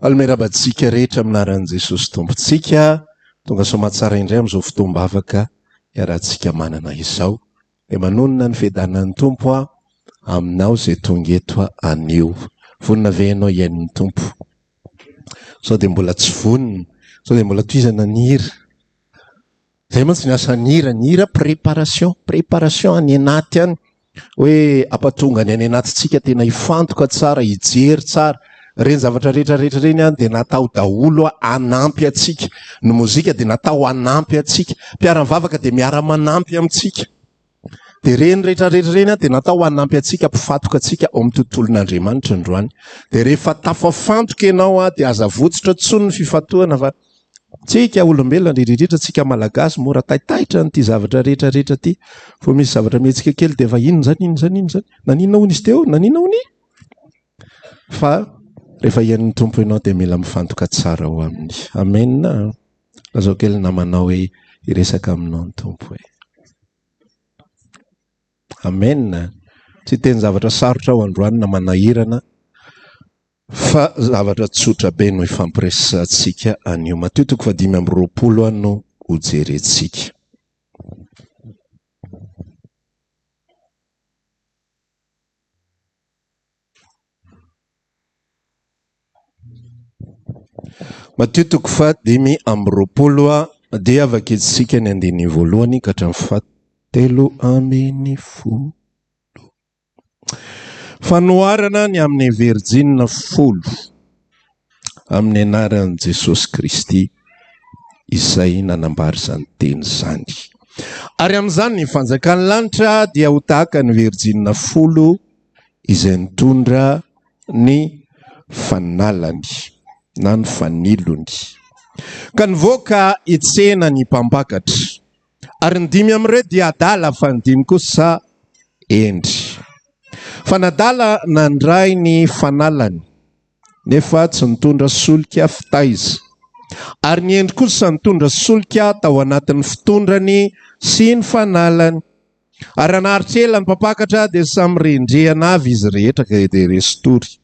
Almerabatsika rehetra aminaran'i Jesosy tompontsika, tonga somatsara indray amin'izao fotoam-bavaka iarahantsika manana izao. Dia manonona ny fiadanan'ny tompo aminao izay tonga eto anio. Vonina ve ianao iain'ny tompo? Sao dia mbola tsy vonina, sao dia mbola tohizana ny hira. Zay mantsy ny asan'ny hira, préparation any anaty any. Hoe ampatonga ny any anatintsika tena hifantoka tsara, hijery tsara. Reny zavatra rehetra reny dia natao daholo anampy atsika. Ny mozika dia natao anampy atsika. Mpiara-mivavaka dia miara-manampy amintsika. Dia reny rehetra reny dia natao anampy atsika, mpifatoka atsika ao amin'ny tontolon'Andriamanitra androany. Dia rehefa tafafantoka ianao dia aza votsitra tsony ny fifatoana fa tsika olombelona indrindra tsika malagasy mora taitaitra n'ity zavatra rehetra ty. Fô misy zavatra miantsika kely dia efa inona zany. Naninona hono izy teo? Naninona hony? Fa rehefa iain'ny tompo ianao dia mila mifantoka tsara ao aminy. Amen. Lazao kely namanao hoe hiresaka aminao ny tompo hoe. Amen. Tsy teny zavatra sarotra ao androany na manahirana, fa zavatra tsotra be no ifampiresantsika anio. Mateo 5:20 no hojerentsika. Mateo 5:20 dia avaketsika ny andiny voalohany ka hatramin'ny fahatelo ambin'ny folo. Fanoharana ny amin'ny Virjina folo amin'ny anaran'i Jesosy Kristy izay nanambary izany teny izany. Ary amin'izany ny fanjakan'ny lanitra dia ho tahaka ny Virjina folo izay nitondra ny fanalany na ny fanilony. Ka nivoaka hitsena ny mpampakatra. Ary ny 5 amin'ireo dia adala fa ny 5 kosa endry. Fa nadala nandray ny fanalany, nefa tsy nitondra solika fitaiza. Ary ny endry kosa nitondra solika tao anatin'ny fitondrany sy ny fanalany. Ary naharitra ela ny mpampakatra dia samy rendrehana avy izy rehetra ka dia restory.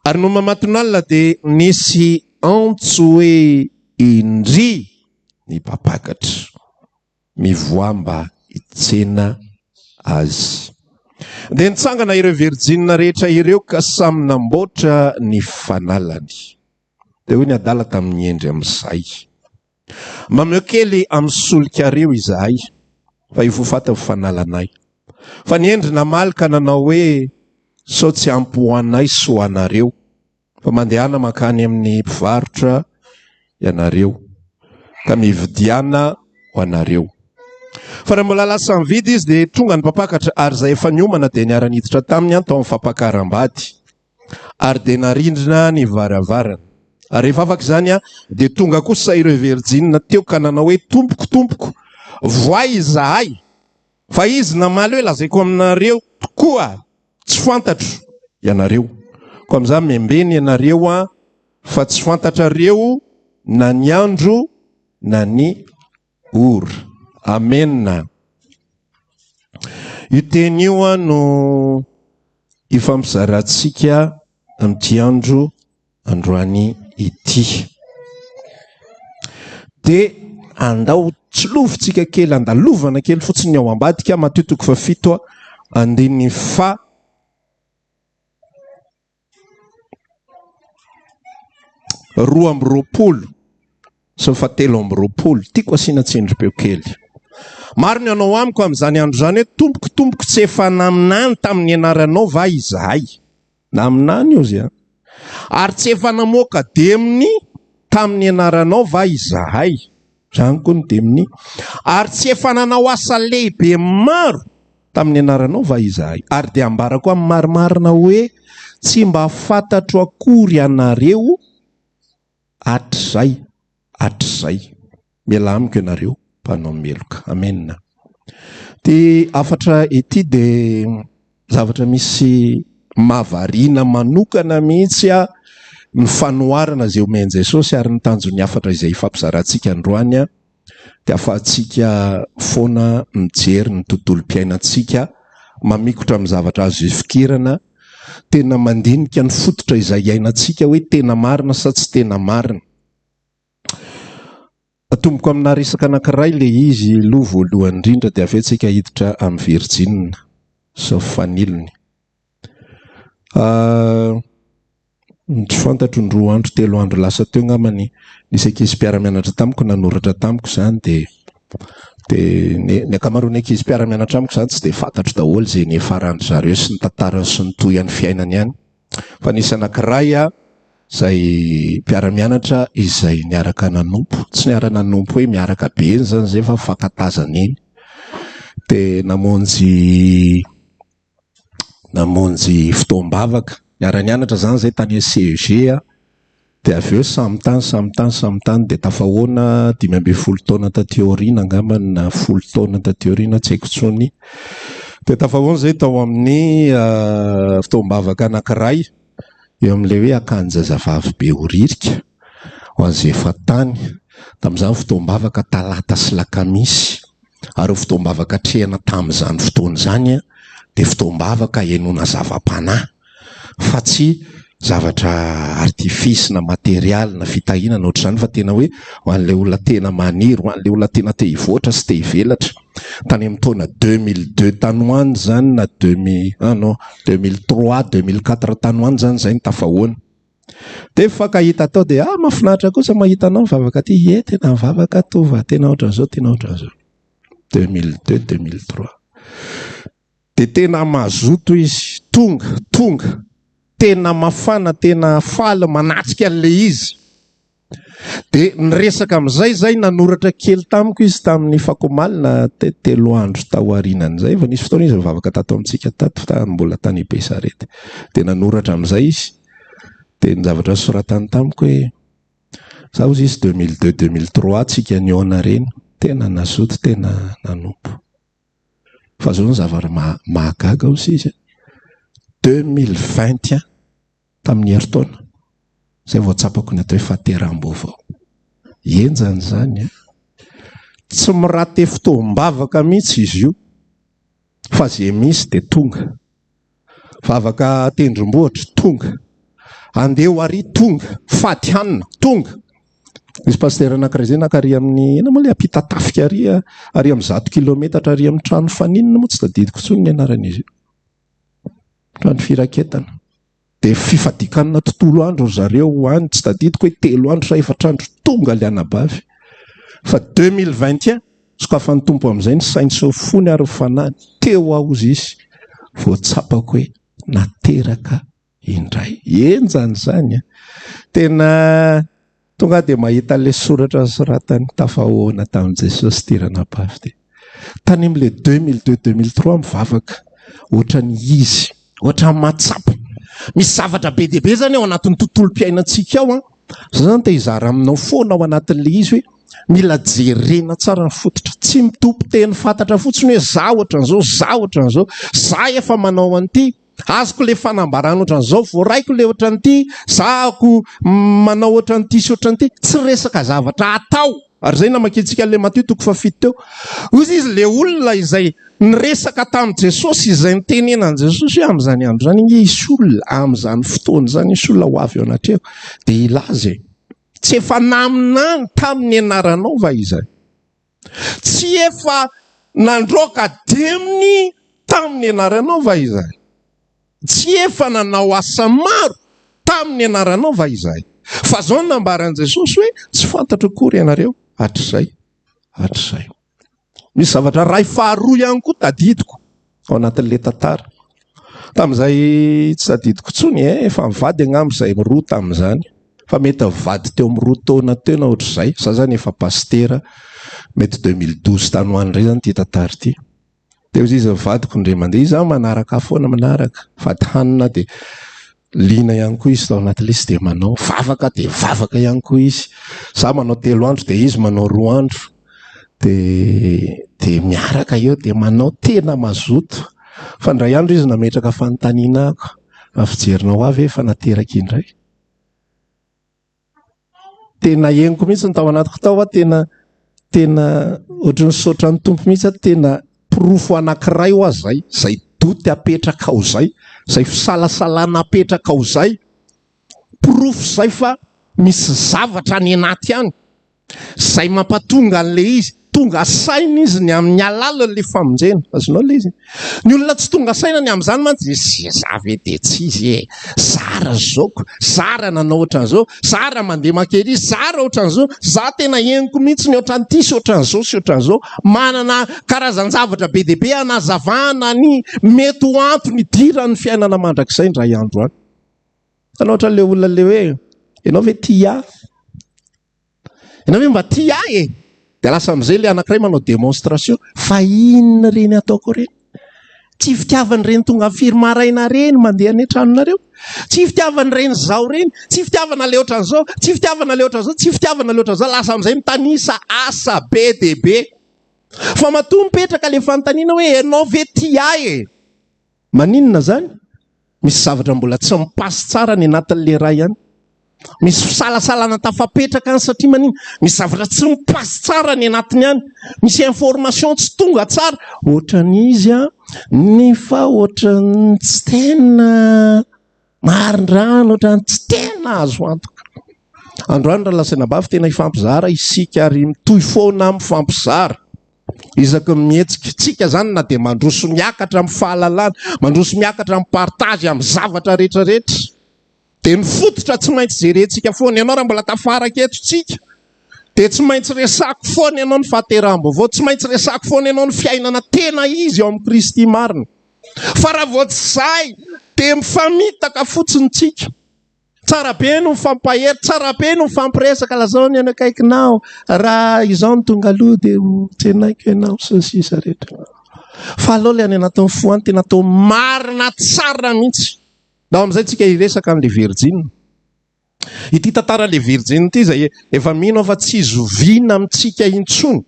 Ary no mamatonalina dia nisy antso hoe indry ny mpampakatra, mivoamba hitsena azy. Dia nitsangana ireo virjina rehetra ireo ka samy namboatra ny fanalany. Dia hoy ny adala tamin'ny endry amin'izay. Mameo kely amin'ny solika reo izahay, fa ifofata fanalanay. Fa ny endry namaly ka nanao hoe sao tsy ampy ho anay sy ho anareo, fa mandehana makany amin'ny mpivarotra ianareo, ka mividiana ho anareo. Fa raha mbola lasa mividy izy dia tonga ny mpampakatra, ary izay efa niomana dia niara-niditra taminy tao amin'ny fampakaram-bady, ary dia narindrina ny varavarana. Ary rehefa afaka izany dia tonga kosa ireo virjina teo ka nanao hoe tompoko, voay izahay, fa izy namaly hoe lazaiko aminareo tokoa, tsy fantatro ianareo. Ko amin'izany membeny ianareo fa tsy fantatrareo na ny andro na ny ora. Amen. Io teny io no ifampizarantsika amin'ity androany ity. Dia andao tsilovintsika kely, andalovana kely fotsiny ao ambadika. Mateo 7:5 andiny fa 12 sy 17. Tiako asiana tsindrim-peo kely. Maro ny anao amiko amin'izany andro izany hoe tompoko tsy efa naminany tamin'ny anaranao va izahay. Naminany io izy. Ary tsy efa namoaka deminy tamin'ny anaranao va izahay. Zany koa ny deminy. Ary tsy efa nanao asa lehibe maro tamin'ny anaranao va izahay. Ary dia ambara koa amin'ny marimarina hoe tsy mba fantatro akory ianareo hatrizay. Miala amiko ianareo mpanao meloka. Amen. Dia afatra ety dia zavatra misy mahavariana manokana mihitsy ny fanoharana izay omen'i Jesosy ary ny tanjony afatra izay ifampizarantsika androany dia afahantsika foana mijery ny tontolo-piainantsika mamikotra amin'ny zavatra azo ifikirana tena mandinika ny fototra izay iainantsika hoe tena marina sa tsy tena marina. Atomboko amina resaka anankiray le izy loha voalohany indrindra dia avy tsika hiditra amin'ny Virginia sy faniliny. Tsy fantatro ny 2 andro 3 andro lasa teo ngamany nisy ankizy mpiara-mianatra tamiko nanoratra tamiko zany dia ny akamaroany ankizy mpiara-mianatra amiko zany tsy dia fantatro daholo izay nefarandry zareo sy ny tantarany sy ny tohan'ny fiainany ihany. Fa nisy anankiray izay mpiara-mianatra izay niaraka nanompo, tsy niaraka nanompo hoe miaraka be iny zany zay fa fankatazana iny, dia namonjy fotoam-bavaka miara-nianatra zany zay tany CEG dia avy eo samy tany dia tafahoana 15 taona taty aoriana angambany na 10 taona taty aoriana tsy haiko tsony, dia tafahoana zay tao amin'ny fotoam-bavaka anankiray eo amin'ilay hoe akanjazavavy be horirika ho an'izay efa-tany. Tamin'izany fotoam-bavaka talata sy lakamisy ary fotoam-bavaka trehana tamin'izany fotoana izany dia fotoam-bavaka henona zava-panahy fa tsy zavatra artifisy na materialy na fitahinana ohatr'izany, fa tena hoe ho an'ilay olona tena maniry, ho an'ilay olona tena te hivoatra sy te hivelatra. Tany amin'ny taona 2002 tany ho any zany na 2003 2004 tany ho any zany zay ny tafahoana. Dia fankahita tao dia mahafinaritra kosa mahita anao mivavaka aty, tena mivavaka tova, tena ohatran'izao 2002 2003 dia tena mazoto izy, tonga tena mafana, tena faly manatrika an'ilay izy. Dia niresaka amin'izay nanoratra kely tamiko izy tamin'ny fakomalina 3 andro tao aorianan'izay, fa nisy fotoana izy mivavaka tato amintsika tato mbola tany Besarety. Dia nanoratra amin'izay izy dia ny zavatra soratany tamiko hoe zaho izy 2002 2003 tsika niona reny tena nazoto, tena nanompo. Fa zao ny zavatra mahagaga ozy izy 2020 tamin'ny heritaona zay vao tsapako ny atao hoe fahateram-baovao. Enjany zany tsy miraty fotoam-bavaka mihitsy izy io, fa zay misy dia tonga. Vavaka tendrombohitra tonga, andeha ho ary tonga, faty hanina tonga. Nisy pasitera anankiray zay nakary amin'ny ena moa ilay ampita tafika ary amin'ny 100 kilometatra ary amin'ny trano faninina moa tsy tadidiko tsony ny anaran'izy io, trano firaketana. Dia fifadikanana tontolo andro zareo ho any tsy tadidiko hoe 3 andro sa 4 andro tonga ilay anabavy. Fa 2021 sokafan'ny tompo amin'izay ny sainy sy fony ary fanahy teo ahozy izy voatsapako hoe nateraka indray. Enjany zany tena tonga dia mahita ilay soratra soratany tafahoana tamin'i Jesosy tiranabavy dia tany amin'ilay 2002 2003 mivavaka ohatran'ny izy, ohatran'ny matsapa. Misy zavatra be dia be zany ao anatin'ny tontolo-piainantsika ao zany dia hizara aminao foana ao anatin'ilay izy hoe mila jerena tsara ny fototra, tsy mitompo teny fantatra fotsiny hoe za ohatran'izao, za efa manao an'ity, azoko le fanambarana ohatran'izao, voaraiko le ohatran'ity, zako manao ohatran'ity sy ohatran'ity. Tsy resaka zavatra atao. Ary zay namakitsika le Matthieu 7 teo. Ozy izy le olona izay niresaka tamin'i Jesosy, izay nitenenan'i Jesosy hoe amin'izany andro zany isy olona amin'izany fotoana zany isy olona ho avy ao anatreo dia ilaza tsy efa naminany tamin'ny anaranao va izay, tsy efa nandroaka deminy tamin'ny anaranao va izay, tsy efa nanao asa maro tamin'ny anaranao va izay. Fa zao ny nambaran'i Jesosy hoe tsy fantatro akory ianareo hatr'izay. Misy zavatra ray faharoa ihany koa tadidiko ao anatin'ilay tantara. Tamin'izay tsy tadidiko tsony efa mivady angamba izay roa tamin'izany, fa mety mivady teo amin'ny 2 taona teo na ohatr'izay. Za zany efa pastera mety 2012 tany ho any indray zany ity tantara ity. Dia izy mivadiko indray mandeha izy manaraka foana manaraka vady hanina dia liana ihany koa izy tao anatin'ilay izy dia manao vavaka dia vavaka ihany koa izy. Za manao 3 andro dia izy manao 2 andro dia miaraka eo dia manao tena mazoto. Fa indray andro izy nametraka fanontaniana ako, afijerinao avy efa nateraka indray. Tena henoko mihitsy ny tao anatiko tao tena ohatran'ny saotra ny tompo mihitsy tena pirofo anankiray ho azy zay doty apetraka ao zay fisalasalana apetraka ao zay profo zay fa misy zavatra any anaty any zay mampatonga an'le izy tonga saina izy ny amin'ny alalan'le famonjena. Azonao le izy ny olona tsy tonga saina ny amin'izany mantsy zavy de tsy izy zara zaoko, zara nanao ohatran'izao, zara mandeha makery izy, zara ohatran'izao, za tena henoko mihitsy ny ohatran'ity sy ohatran'izao sy ohatran'izao, manana karazan-javatra be deabe anazavana ny mety ho antony dirany fiainana mandrakizay ndray andro any. Tanao ohatran'le olona le hoe ianao ve tia ianao ve mba tia de lasa am'izay le anankiray manao démonstration fa inona reny ataoko reny, tsy fitiavany reny tonga firmaraina reny mandeha ny tranonareo, tsy fitiavany reny zao reny, tsy fitiavana le ohatran'izao, tsy fitiavana le ohatran'izao, tsy fitiavana le ohatran'izao. Lasa am'izay mitanisa asa be deabe fa matoa mipetraka le fanontaniana hoe ianao ve tia maninona zany? Misy zavatra mbola tsy mipasy tsara ny anatin'le ray ihany, misy fisalasalana tafapetraka any satria manina misy zavatra tsy mipasy tsara ny anatiny any, misy information tsy tonga tsara ohatran'izy nefa ohatran'ny tsy tena marindrano, ohatran'ny tsy tena azo antoka. Androany raha lasaina bavy tena hifampizara isika ary mitohy foana mifampizara izaka mihetsika tsika zany na de mandroso miakatra amin'ny fahalalana, mandroso miakatra amin'ny partage amin'ny zavatra rehetrarehetra de ny fototra tsy maintsy jerentsika foana. Ianao raha mbola tafaraka eto tsika de tsy maintsy resako foana ianao ny fahateram-baovao, tsy maintsy resako foana ianao ny fiainana tena izy eo amin'ny Kristy marina. Fa raha vao tsy zay de mifamitaka fotsiny tsika, tsara be no mifampahery, tsara be no mifampiresaka, lazao ny anakaikinao raha izao ny tonga aloha de tsenaiko ianao sasisa rehetra. Fa aleo le any anatin'ny foany tena atao marina tsara mihitsy. Dao am'izay tsika iresaka an'le Virgine. Ity tantaran'le Virgine ity zay efa mino fa tsy zoviana amintsika intsony.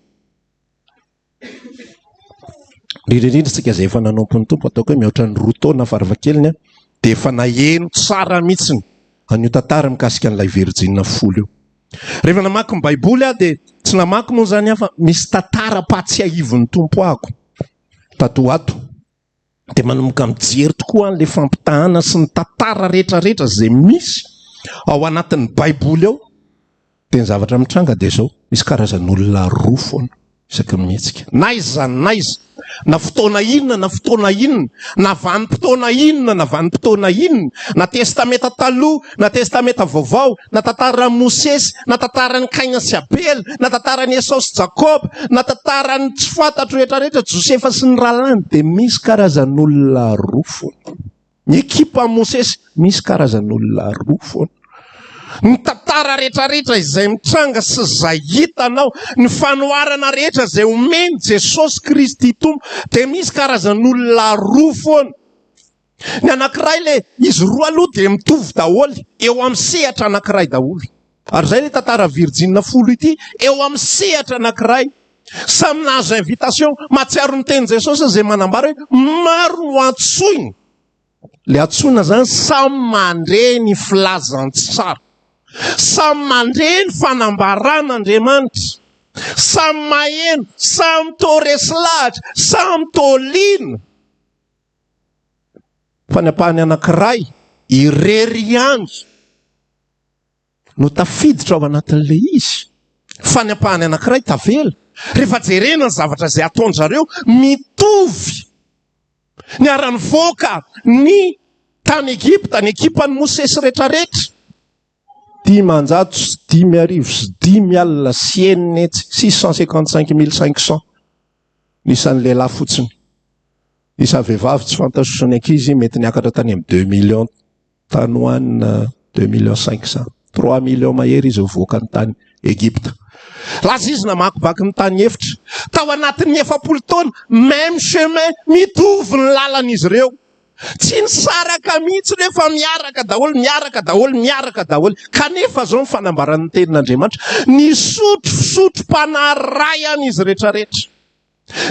Indrindra tsika zay efa nanompo ny tompo ataoko hoe mihoatra ny 2 taona farafahakeliny de efa naheno tsara mihitsiny an'io tantara mikasika an'ilay Virgine folo io. Rehefa namaky ny Baiboly de tsy namaky moa zany fa misy tantara patsiahivon'ny tompo ako tato ato. De manomboka mijery tokoa an'le fampitahana sy ny tantara rehetrarehetra zay misy ao anatin'ny Baiboly ao. De ny zavatra mitranga de zao, misy karazan'olona roa foana isaky mihetsika. Naiza na fotoana inona na fotoana inona, na vanim-potoana inona na vanim-potoana inona, na testameta taloha na testameta vaovao, na tantaran'i Mosesy, na tantaran'ny Kaina sy Abel, na tantaran'i Esau sy Jakob, na tantaran'ny tsy fantatro rehetrarehetra Josefa sy ny ralany, de misy karazan'olona roa foana. Ny ekipa Mosesy misy karazan'olona roa foana. Ny tantara rehetrarehetra izay mitranga sy izay hitanao, ny fanoharana rehetra izay omeny Jesosy Kristy tompo, de misy karazan'olona roa foana. Ny anankiray le izy roa aloha de mitovy daholy eo amin'ny sehatra anankiray daholo. Ary zay le tantara Virgine folo ity eo amin'ny sehatra anankiray. Samy nahazo invitation, matsiaro ny teny Jesosy izay manambara hoe maro no antsoiny. Le antsoina zany samy mandre ny filazantsara, samy mandre ny fanambaran'Andriamanitra, samy maheno, samy toresilahatra, samy tolina. Fanampahany anankiray irery ihany no tafiditra ao anatin'le izy. Fanampahany anankiray tavela. Rehefa jerena ny zavatra izay ataon'zareo mitovy. Ny arany voaka ny tany Egypta, ny ekipan'ny Mosesy rehetrarehetra. 655,500 nisan'ny lehilahy fotsiny. Isa vehivavy tsy fantatro ny ankizy mety niakatra tany amin'ny 2 millions tany hoany 2 millions 500. 3 millions mahery izy voaka ny tany Egypta. Laza izy namakivaky ny tany efitra. Tao anatin'ny 7 taona, même chemin, mitovy ny lalan'izy ireo. Tsy nisaraka mihitsy rehefa miaraka daholo. Kanefa zao ny fanambaran'ny tenin'Andriamanitra, ny sotro-panaray any izy rehetrarehetra.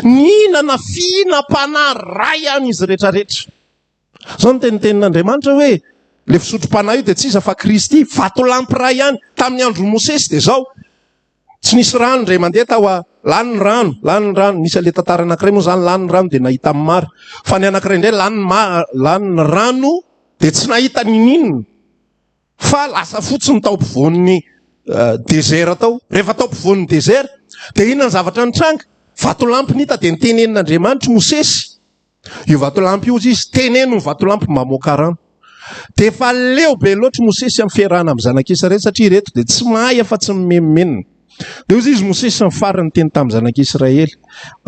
Nihinana fihinam-panaray any izy rehetrarehetra. Zao ny tenin'Andriamanitra hoe le fisotro-panahy io de tsy iza fa Kristy, vatolampy ray any tamin'ny andro Mosesy de zao. Tsy nisy rano ndray mandeha tao lany rano, misy le tantara anankiray moa zany lany rano dia nahita amin'ny maro. Fa ny anankiray indray lany rano dia tsy nahita ninina. Fa lasa fotsiny tao ampovoan'ny désert tao. Rehefa tao ampovoan'ny désert dia inona ny zavatra nitranga? Vatolampy nita dia nitenenin'Andriamanitra Mosesy. Io vatolampy io izy teneno ny vatolampy mamoaka rano. Dia efa leo be loatra Mosesy amin'ny fiarahana amin'ny zanak'Israely satria reto dia tsy mahay afa tsy mimemenina. Dia izy Mosesy ny farany teny tamin'ny zanak'Israely,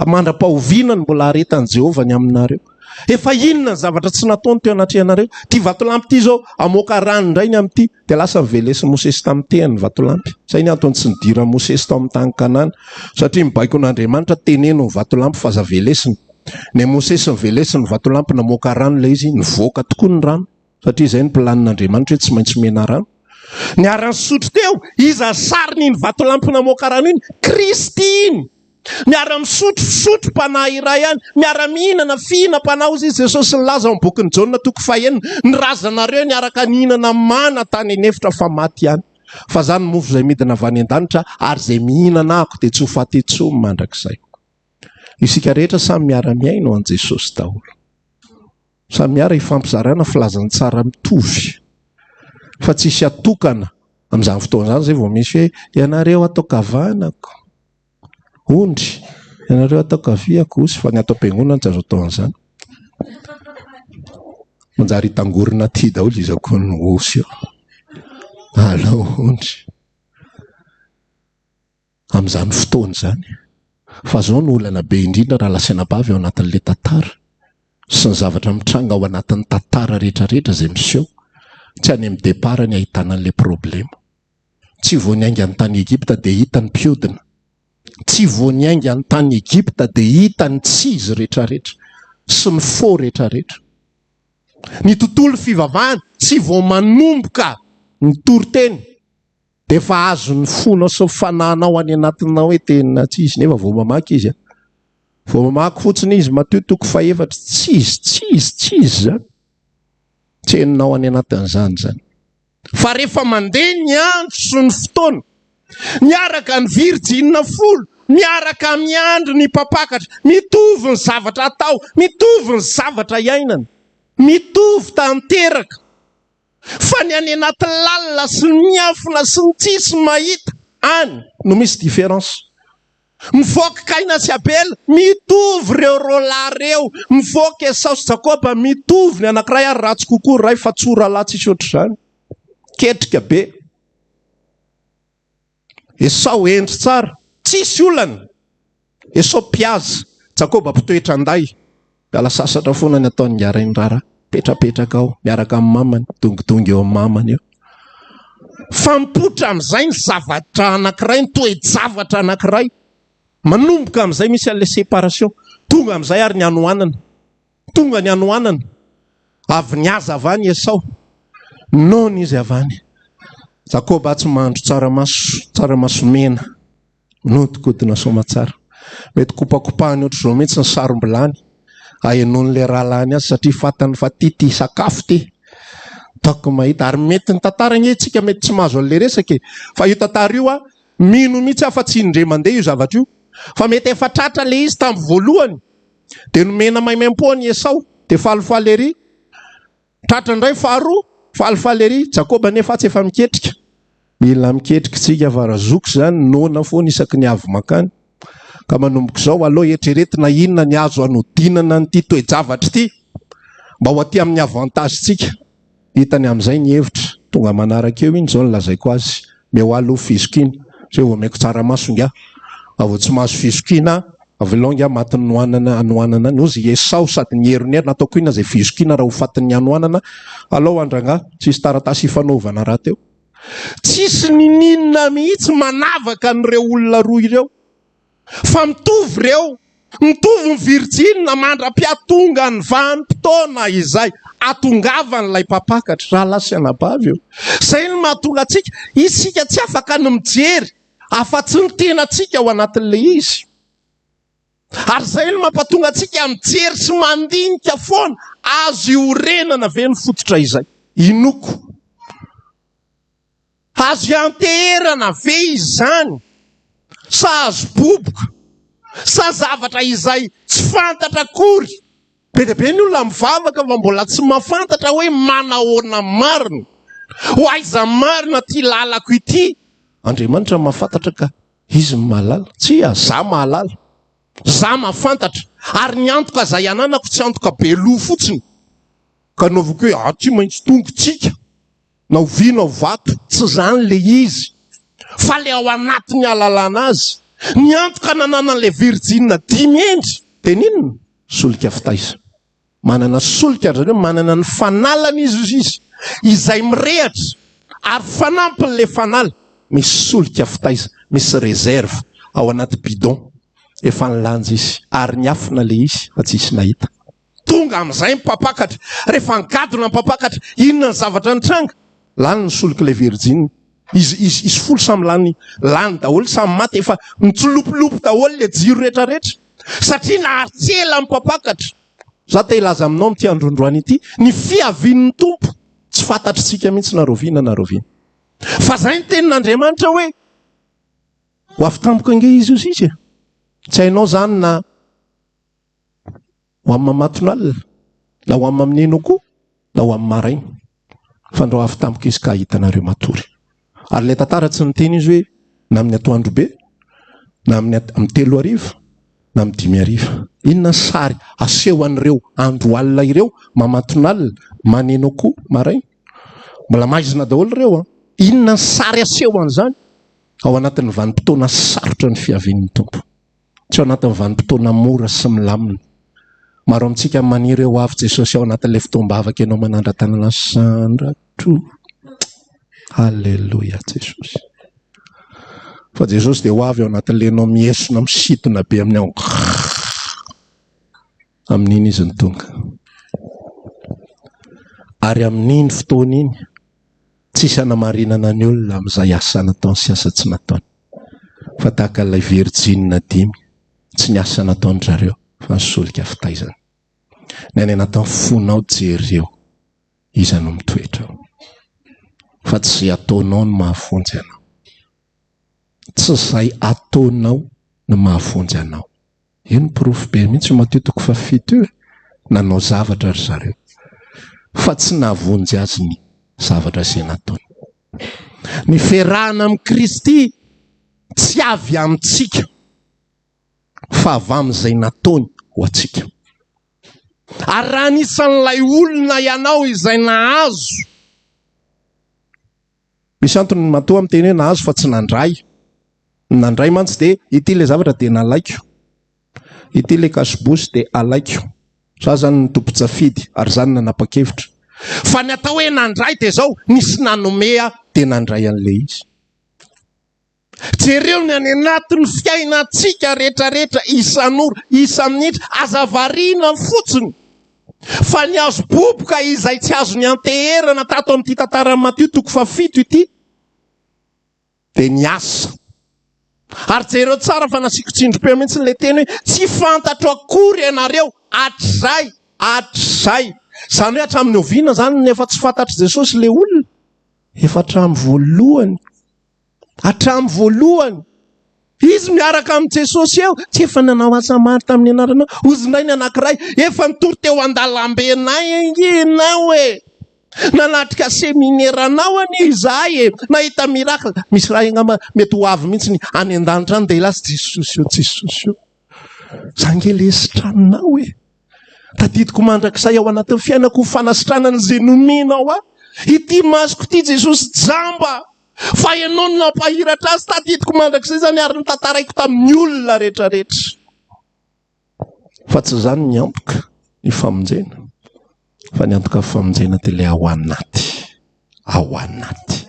mandra-pahovinany mbola aretan'i Jehovah ny aminareo. Efa inona ny zavatra tsy nataony teo anatrehanareo? Ty vatolampy ty zao amoaka rano indray ny amin'ity dia lasa mivelesy Mosesy tamin'ny tehany vatolampy. Zay ny antony tsy nidira Mosesy tao amin'ny tany Kanana satria mibaiko n'Andriamanitra teneno ny vatolampy fa aza velesiny. Ny Mosesy nivelesiny vatolampy namoaka rano ilay izy nivoaka tokoa ny rano satria izay ny planin'Andriamanitra hoe tsy maintsy mena rano. Ny arany sotro teo iza sariny iny vatolampy namoaka rano iny? Kristy iny. Miara-misotro mpanahy iray ihany, miara-mihinana fihinam-panahy ozy izy Jesosy nilaza ao amin'ny bokin'ny Jaona toko 1, ny razanareo niaraka nihinana mana tany anefitra fa maty ihany. Fa zany mofo izay midina avy any an-danitra ary izay mihinana ako dia tsy ho faty intsony mandrakizay. Isika rehetra samy miara-miaina ho an' Jesosy daholo. Samy miara hifampizarana filazany tsara mitovy. Fa tsisy atokana amin'izany fotoana izany zay vao misy hoe ianareo atao kavanako. Ondry, ianareo atao kaviako osy, fa ny atao am-piangonana tsy azo atao an'izany. Manjary hitangorona ty daholo izy koa ny osy eo. Alao ondry. Amin'izany fotoana izany. Fa zao no olana be indrindra raha lasaina-bavy ao anatin'ilay tantara. Sy ny zavatra mitranga ao anatin'ny tantara rehetrarehetra izay miseho. Tsy any amin'ny départ ny ahitana an'ilay problema. Tsy vao niainga ny tany Egipta dia hita ny mpiodina. Tsy vao niainga ny tany Egipta dia hita ny tsizy rehetrarehetra sy ny fo rehetrarehetra. Ny tontolo fivavahana tsy vao manomboka ny toriteny dia efa azo ny fonao sy fananao any anatinao hoe tenina tsizy. Nefa vao mamaky izy. Vao mamaky fotsiny izy Mateo toko 4 tsizy zany. Tseninao any anatin'izany zany. Fa rehefa mandeha ny andro sy ny fotoana, miaraka ny virjinina folo, miaraka miandro ny mpapakatra, mitovy ny zavatra atao, mitovy ny zavatra iainana, mitovy tanteraka. Fa ny any anaty lalina sy ny miafina sy ny tsisy mahita any no misy différence. Mivoaka Kaina sy Abela mitovy reo rolareo, mivoaka Esau sy Jakoba mitovy, ny anankiray ary ratsy kokoa, ray fa tsora lahy tsisy ohatr'izany. Ketrika be. Esau endry tsara, tsisy olana. Esau piaza, Jakoba mpitoetra anday. Miala sasatra foana ny ataony ngarainy rara. Petrapetraka ao, miaraka amin'ny mamany, dongidongy eo amin'ny mamany eo. Fa mipotra amin'izay ny zavatra anankiray, ny toe-javatra anankiray. Manomboka amin'izay misy an'ilay séparation. Tonga amin'izay ary ny anoanana. Tonga ny anoanana. Avy niaza avy any Esau. Nona izy avy any. Jakoba tsy mahandro tsaramaso mena. Notikodina soma tsara. Mety kopakopahany ohatr'izao mihitsy ny sarom-bilany. Ahenon'ilay rahalany azy satria fatany fa ty sakafo ty. Taoko mahita ary mety ny tantara antsika mety tsy mahazo an'ilay resaka. Fa io tantara io mino mihitsy afa tsy indre mandeha io zavatra io. Fa mety efa tratra le izy tamin'ny voalohany. Dia nomena maimaimpô ny Esau. Dia falifaly ery. Tratra indray faharoa. Falifaly ery. Jakoba nefa tsy efa miketrika. Mila miketrika tsika varazoko zany. Nona foana isaky ny avy makany. Ka manomboka izao aloha eritreretina inona ny azo anodinana n'ity toe-javatra ity mba ho aty amin'ny avantage tsika. Hitany amin'izay ny hevitra. Tonga manaraka eo iny izao ny lazaiko azy. Meo fizokiana. Zay vao maiko tsaramaso nga. Avy tsy mahazo fizokiana. Avy longa matiny anoanana. Nozy Esau sady ny herinera nataoko ina zay fizokiana raha ho fatin'ny anoanana. Alao andrangà. Tsisy taratasy fanaovana raha teo. Tsisy ninina mihitsy manavaka n'ireo olona roa ireo. Fa mitovy reo, mitovy ny virjinina mandra-piatonga ny vanim-potoana izay atongavan'ilay mpapakatra raha lasy anabavy eo. Izay ny mahatonga antsika, isika tsy afaka ny mijery afa-tsy ny tenantsika ao anatin'ilay izy. Ary izay ny mampatonga antsika mijery sy mandinika foana azo iorenana ve ny fototra izay. Inoko. Azo ianteherana ve izany. Sa azo boboka sa zavatra izay tsy fantatra akory. Be dia be ny olona mivavaka fa mbola tsy mahafantatra hoe manahoana marina. Ho aiza marina ty lalako ity. Andriamanitra mahafantatra ka izy mahalala. Tsy za mahalala. Za mahafantatra. Ary ny antoka izay ananako tsy antoka be loha fotsiny. Ka naoviko hoe aty maintsy tongotsika. Na ho vy na ho vato. Tsy zany le izy. Fa le ao anatiny alalana azy. Ny antoka nanana le virjina 5 endry. Dia ninona? Solika fitaiza. Manana solika zareo, manana ny fanalana izy. Izay mirehatra. Ary fanampiny le fanala. Misy solika fitaiza. Misy réserve ao anaty bidon. Efa nilanja izy. Ary niafina le izy. Fa tsy isy nahita. Tonga amin'izay mipapakatra. Rehefa ngadona mipapakatra. Inona ny zavatra nitranga? Lany ny solika le virjina. Izy folo samy lany daholo samy maty. Efa nitsolopolopo daholo le jiro rehetrarehetra. Satria nahatsela mipapakatra. Za te ilaza aminao amin'ity androandroany ity. Ny fiavian'ny tompo. Tsy fantatritsika mihitsy naroviana. Fa zay ny tenin'Andriamanitra hoe ho avy tampoka inge izy io sisy. Tsy hainao zany na ho amin'ny mamatonalina, na ho amin'ny amin'ino koa, na ho amin'ny maraina. Fa ndro avy tampoka izy ka hitanareo matory. Ary le tantara tsy niteny izy hoe na amin'ny atoandro be, na amin'ny 3 arivo, na amin'ny 5 arivo. Inona sary aseho an'ireo andro alina ireo, mamatonalina, maneno koa, maraina. Mbola maizina daholo ireo. Inona sary aseho an'izany? Ao anatin'ny vanim-potoana sarotra ny fiavian'ny tompo. Tsy ao anatin'ny vanim-potoana mora sy milamina. Maro amintsika maniry eo avy Jesosy ao anatin'ilay fotoam-bavaka ianao manandra-tanana sandratro. Halleloja Jesosy. Fa Jesosy dia ho avy ao anatin'ilay ianao miesona misitona be amin'ny ao. Amin'iny izy ny tonga. Ary amin'iny fotoana iny tsisy hanamarinana ny olona amin'izay asa nataony sy asa tsy nataony. Fa tahaka ilay virjina 5 tsy ny asa nataony zareo fa ny solika fitaizana. Ny any anatin'ny fonao jereo iza no mitoetra. Fa tsy izay ataonao no mahafonjy anao. Tsy izay ataonao no mahafonjy anao. Io ny porofo be mihitsy Mateo 7 nanao zavatra ry zareo. Fa tsy nahavonjy azy ny zavatra izay nataony. Ny fiarahana amin'ny Kristy tsy avy amintsika fa avy amin'izay nataony ho antsika. Ary raha anisan'ilay olona ianao izay nahazo. Misy antony matoa amin'ny teny hoe nahazo fa tsy nandray. Nandray mantsy dia ity le zavatra dia nalaiko. Ity le kasibosy dia alaiko. Za zany ny tompo-tsafidy ary zany nanapa-kevitra. Fa ny atao hoe nandray dia zao nisy nanomea dia nandray an'le izy. Jereo ny any anatin'ny fiainantsika rehetrarehetra isan'ora, isan'minitra azavariana fotsiny. Fa ny azo boboka izay tsy azo ny anteherana tato amin'ity tantaran'i Mateo 7 ity dia ny asa. Ary jereo tsara fa nasiko tsindrom-peo mihitsy le teny hoe tsy fantatro akory ianareo hatrizay. Zany hoe hatramin'ny oviana zany efa tsy fantatry Jesosy le olona. Efa hatramin'ny voalohany. Hatramin'ny voalohany. Izy miaraka amin'ny Jesosy eo. Tsy efa nanao asa maro tamin'ny anaranao. Ozinay ny anankiray. Efa nitory teo an-dalambenay ianao e. Nanatrika seminaranao ani izahay e. Nahita mirakla. Misy raha engamba mety ho avy mihitsy ny any an-danitra any dia lasy Jesosy io. Zangelesitranao e. Tadidiko mandrakizay ao anatin'ny fiainako fanasitranana izay nomenao aho. Ity masoko ity Jesosy jamba. Fa ianao no nampahiratra azy tadidiko mandrakizay zany ary ny tantaraiko tamin'ny olona rehetrarehetra. Fa tsy zany ny antoka ny famonjena. Fa ny antoka famonjena dia ilay ao anaty. Ao anaty.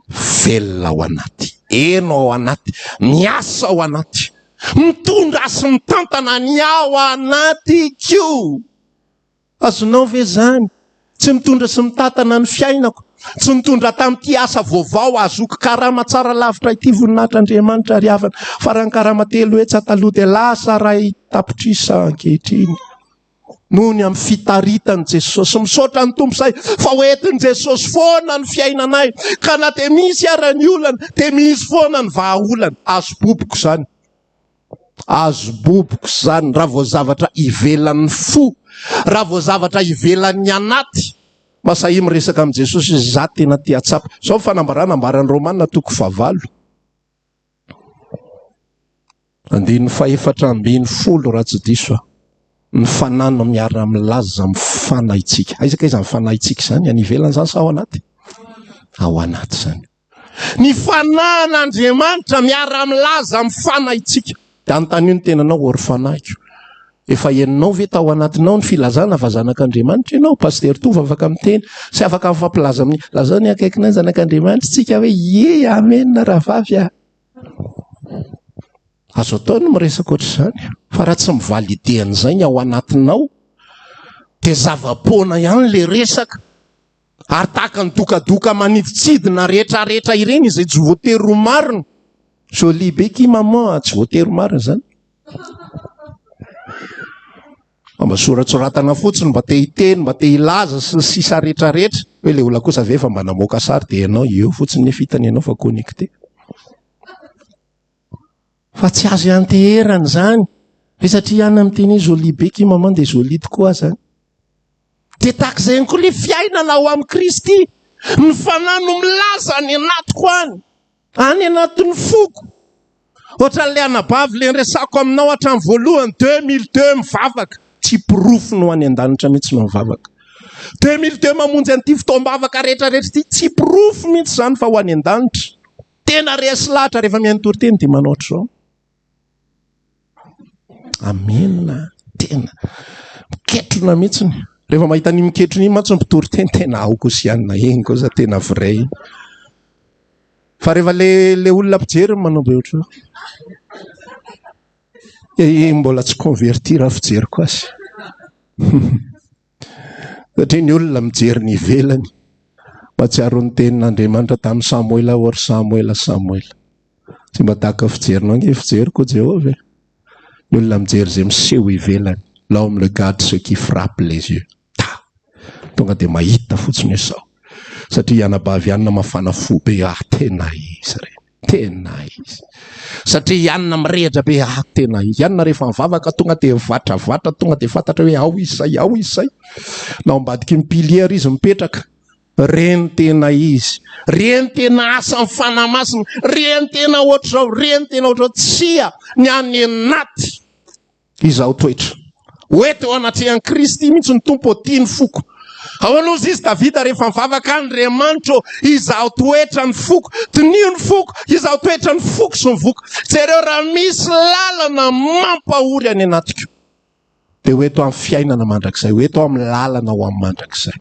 Velona ao anaty. Eno ao anaty. Miasa ao anaty. Mitondra sy mitantana ny ao anaty kio. Azonao ve zany? Tsy mitondra sy mitantana ny fiainako. Tsy mitondra tamin'ity asa vaovao azoko karama tsara lavitra ity voninahitr'Andriamanitra ry havana. Fa raha ny karama 3 hetsy taloha dia lasa ray tapitrisa ankehitriny. Noho ny amin'ny fitaritany Jesosy. Misaotra ny tompo say fa hoentin' Jesosy foana ny fiainanay. Ka na dia misy ara ny olana dia misy foana ny vahaolana. Azo boboko zany. azo boboko zany raha vao zavatra ivelan'ny fo, raha vao zavatra ivelan'ny anaty. Masahy miresaka amin'i Jesosy izy za tena tia tsapa. Zao fanambarana ambaran'ny Romanina toko 9. Andiny 4:10 raha tsy diso ny fanano miara milaza mifanaitsika. Aizaka izy mifanaitsika zany any ivelany zany sa ao anaty? Ao anaty zany. Ny fanan'Andriamanitra miara milaza mifanaitsika. Da anontany ny tenanao ory fanaiko. Efa eninao ve tao anatinao ny filazana fa zanak'Andriamanitra ianao? Paster Tova afaka miteny sy afaka mifampilaza amin'ny lazao ny akaikinao zanak'Andriamanitra tsika hoe ye amen raha vavy a. Azo atao no miresaka ohatr'izany. Fa raha tsy mivalide an'izay ao anatinao dia zava-poana ihany le resaka. Ary tahaka ny dokadoka maniditsidina rehetrarehetra ireny izay tsy voatery ho marina. Jolie be ki maman, tsy voatery ho marina zany. Mba soratsoratana fotsiny mba te hiteny, mba te hilaza sy sisa rehetrarehetra. Hoe le olona kosa ve fa mba namoaka sary dia ianao eo fotsiny ny fitany ianao fa connecté. Fa tsy azo ianteherana zany. Fa satria ihany amin'ny teny jolie be ki maman dia jolie tokoa zany. Dia tahak'izay ihany koa le fiainana ao amin'ny Kristy. Ny fanano milaza any anatiko any anatin'ny foko. Ohatran'ilay anabavy le resako aminao hatramin'ny voalohany 2002 mivavaka. Tsy pirofo no any an-danitra mihitsy no mivavaka. 2002 mamonjy an'ity fotoam-bavaka rehetrarehetra ity. Tsy pirofo mihitsy zany fa ho any an-danitra. Tena resy lahatra rehefa mihaino toriteny dia manao ohatr'izao. Amena. Tena. Miketrona mihitsy. Rehefa mahita ny miketrona iny matsy mitoriteny tena aoko sy anina eny kosa tena vrai. Fa rehefa le olona mpijery manao be ohatr'izao. Mbola tsy convertir fijery koa sy. Satria ny olona mijery ny ivelany. Matsiaro ny tenin'Andriamanitra tamin'ny Samuela ory Samuela. Tsy mba tahaka fijerinao nge fijery koa Jehovah. Ny olona mijery izay miseho ivelany. L'homme le garde ce qui frappe les yeux. Tonga dia mahita fotsiny sao. Satria anabavy ianona mafana fo be tena izy reny. Tena izy. Satria ianona mirehitra be tena izy. Ianona rehefa mivavaka tonga dia vatravatra tonga dia fantatra hoe ao izay. Na ambadiky ny piliera izy mipetraka. Reny tena izy. Reny tena asa mifanamasina. Reny tena ohatr'izao. Reny tena ohatr'izao. Tsia ny any anaty. Izao toetra. Oety ao anatrehan'i Kristy mihitsy ny tompo tiany foko. Ao aloha izy Davida rehefa mivavaka Andriamanitra izaho toetra ny foko. Tinio ny foko. Izaho toetra ny foko sy ny voko. Jereo raha misy lalana mampahory any anatiko. Dia oeto amin'ny fiainana mandrakizay. Oeto amin'ny lalana ho amin'ny mandrakizay.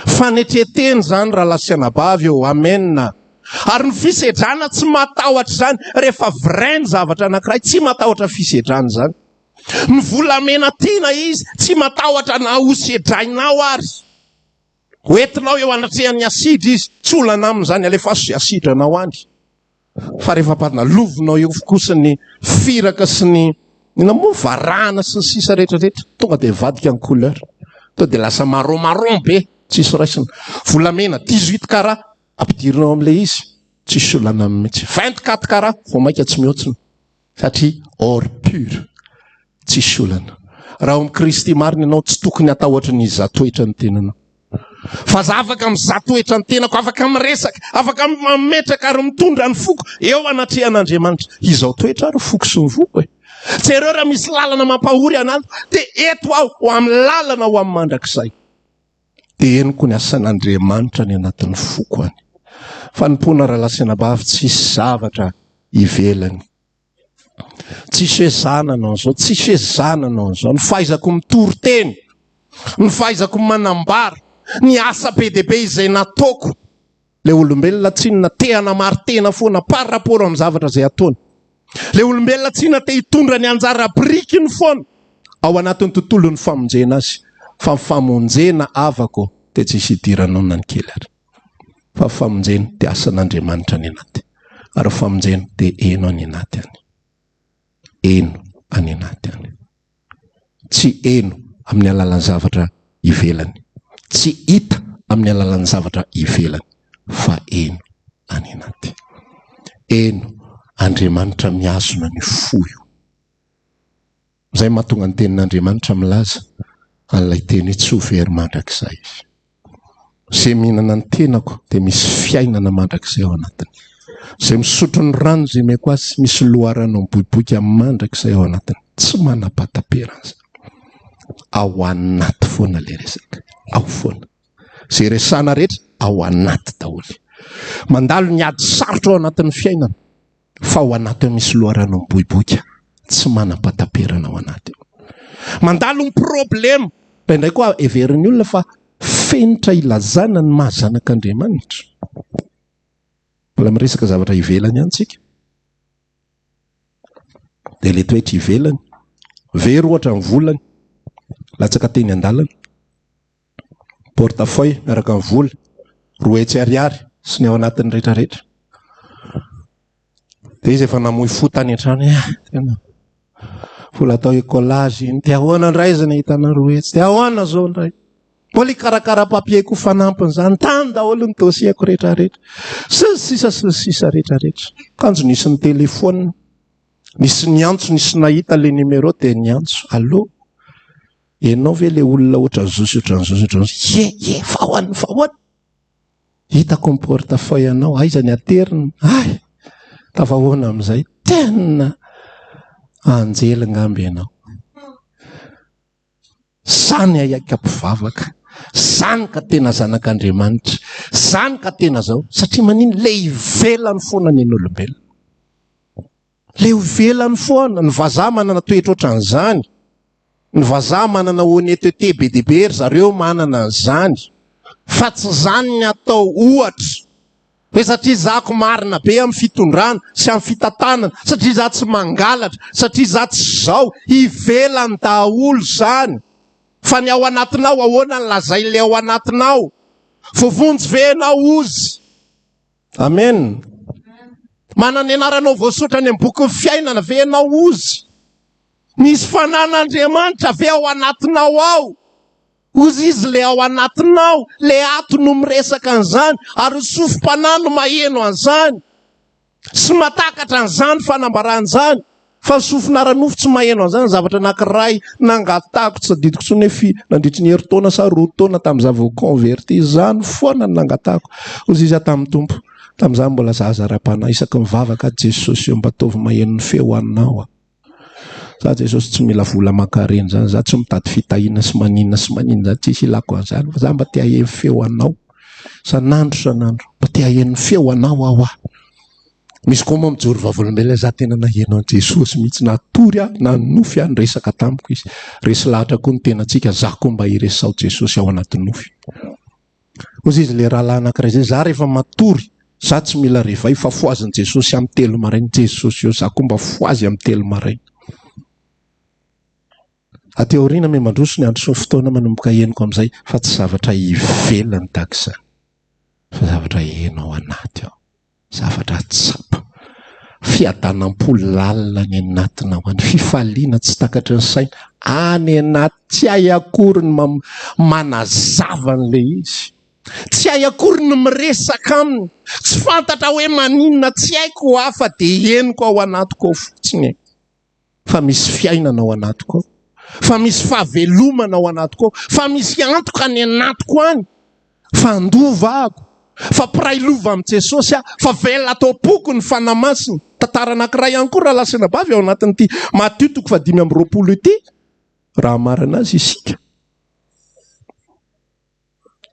Fanetreteny zany raha lasianabavy eo. Amena. Ary ny fisedrana tsy matahotra zany. Rehefa vrainy zavatra anankiray tsy matahotra fisedrana zany. Ny volamena tiana izy tsy matahotra na hosedrainao ary. Hoetinao eo anatrehan'ny asidra izy. Tsy olana amin'izany alefa azo asidranao any. Fa rehefa lovinao eo kosa ny firaka sy ny varahana sy ny sisa rehetrarehetra. Tonga dia vadika ny couleur. Tonga dia lasa marron be. Tsisy raisina. Volamena 18 carats ampidirinao amin'ilay izy. Tsisy olana mihitsy. 24 carats vao maika tsy mihoatsina. Satria or pur. Tsisy olana. Raha ao amin'ny Kristy marina ianao tsy tokony atahotra ny zatoetra ny tenanao. Fa za afaka mizatoetra ny tenako, afaka miresaka, afaka mametraka ary mitondra ny foko eo anatrehan'Andriamanitra. Izao toetra ary foko sy ny voko. Jereo raha misy lalana mampahory anazy dia eto aho ho amin'ny lalana ho amin'ny mandrakizay. Dia eniko ny asan'Andriamanitra ny anatin'ny foko any. Fa ny mpona raha lasianabavy tsisy zavatra ivelany. Tsisy hoe zananao zao, tsisy hoe zananao zao. Ny fahaizako mitoriteny, ny fahaizako manambara, ny asa be dia be izay nataoko. Le olombelona tsy natehana martena foana par rapport amin'ny zavatra izay ataony. Le olombelona tsy te hitondra ny anjara birikiny foana ao anatin'ny tontolon'ny famonjena azy. Fa famonjena avako dia tsisy hidiranao na ny kely ary. Fa famonjena dia asan'Andriamanitra ny anaty. Ary famonjena dia eno any anaty any. Eno any anaty any. Tsy eno amin'ny alalan'ny zavatra ivelany. Tsy hita amin'ny alalan'ny zavatra ivelany. Fa eno any anaty. Eno Andriamanitra miazona ny foyo. Zay mahatonga ny tenin'Andriamanitra milaza an'ilay teny tsy ho very mandrakizay izy. Zay mihinana ny tenako dia misy fiainana mandrakizay ao anatiny. Zay misotro ny rano zay meko azy misy loharano miboiboika mandrakizay ao anatiny. Tsy manam-pataperana. Ao anaty foana ilay resaka. Ao foana. Zay resana rehetra ao anaty daholo. Mandalo ny ady sarotra ao anatin'ny fiainana. Fa ao anaty misy loharano miboiboika. Tsy manam-pataperana ao anaty. Mandalo ny problema. Indray koa everin'ny olona fa fenitra ilazana ny mahazanak'Andriamanitra. Mbola miresaka zavatra ivelany ihany tsika. Dia ilay toetra ivelany. Very ohatra ny volany. Latsaka teny an-dalana. Portefeuille miaraka amin'ny vola. 2 ariary sy ny ao anatin'ny rehetrarehetra. Dia izy efa namoy fo tany an-trano. Vola atao écolage iny. Dia ahoana indray izy nahitana 2. Dia ahoana zao indray. Mbola karakara papier-ko fanampiny izany. Tany daholo ny dosiako rehetrarehetra. Sisa rehetrarehetra. Kanjo nisy ny telefona. Nisy ny antso, nisy nahita le numéro dia ny antso. Allô? Ianao ve le olona ohatran'ny zosy. Ye, fa ahoana. Hitako ny portefeuille anao. Aiza ny aterina. Ay, tafahoana amin'izay. Tena anjely ngamby ianao. Zany aiaka mpivavaka. Zany ka tena zanak'Andriamanitra. Zany ka tena zao. Satria manino le ivelany foana ny olombelona. Le ivelany foana. Ny vazaha manana toetra ohatran'izany. Ny vazaha manana honnêteté be dia be ry zareo manana an'izany. Fa tsy zany ny atao ohatra. Hoe satria zako marina be amin'ny fitondrana sy amin'ny fitantanana. Satria za tsy mangalatra. Satria za tsy zao. Ivelany daholo zany. Fa ny ao anatinao ahoana ny lazay le ao anatinao. Vovonjy venao ozy. Amen. Manana ny anaranao voasotra ny boky fiainana venao ozy. Nisy fanan'Andriamanitra ve ao anatinao ao. Ozy izy le ao anatinao. Le ato no miresaka an'izany. Ary sofim-panahy no maheno an'izany. Sy matakatra an'izany fanambaran'izany. Fa sofina ranofo tsy maheno an'izany zavatra anankiray nangatako tsy adidiko tsony hoe nandritry ny herintaona sa 2 taona tamin'iza vao converti izany foana ny nangatako. Ozy izy tamin'ny tompo. Tamin'izany mbola zahazara-panahy isaky mivavaka Jesosy mba ataovy maheno ny feo anao. Za Jesosy tsy mila vola makareny zany. Za tsy mitady fitahiana sy maninona sy maninona. Za tsisy ilako an'izany. Fa za mba te haheno feo anao. Sanandro. Mba te haheno feo anao aho ah. Misy koa moa mijoro vavolombelona za tena naheno an' Jesosy mihitsy natory nanofy ny resaka tamiko izy. Resy lahatra koa ny tenantsika za koa mba hiresao Jesosy ao anaty nofy. Ozy izy le rahalahy anankiray zay za rehefa matory za tsy mila revay fa foazin' Jesosy amin'ny 3 maraina. Jesosy eo za koa mba foazy amin'ny 3 maraina. Aty aoriana me mandroso ny andro sy ny fotoana manomboka henoko amin'izay fa tsy zavatra ivelany tahak'izany. Fa zavatra heno ao anaty ao. Zavatra tsapa. Fiadanam-po lalina ny anatina ao. Fifaliana tsy takatra ny saina. Any anaty tsy hay akory ny manazava an'ilay izy. Tsy hay akory ny miresaka aminy. Tsy fantatra hoe maninona tsy haiko hafa dia henoko ao anatiko ao fotsiny. Fa misy fiainana ao anatiko ao. Fa misy fahavelomana ao anatiko ao. Fa misy antoka ny anatiko any. Fa andovako. Fa pirailova amin'i Jesosy aho. Fa velona atao poko ny fanamasiny. Tantara anankiray ihany koa raha lasina bavy ao anatin'ity Matthieu 5:20 ity. Raha marina azy isika.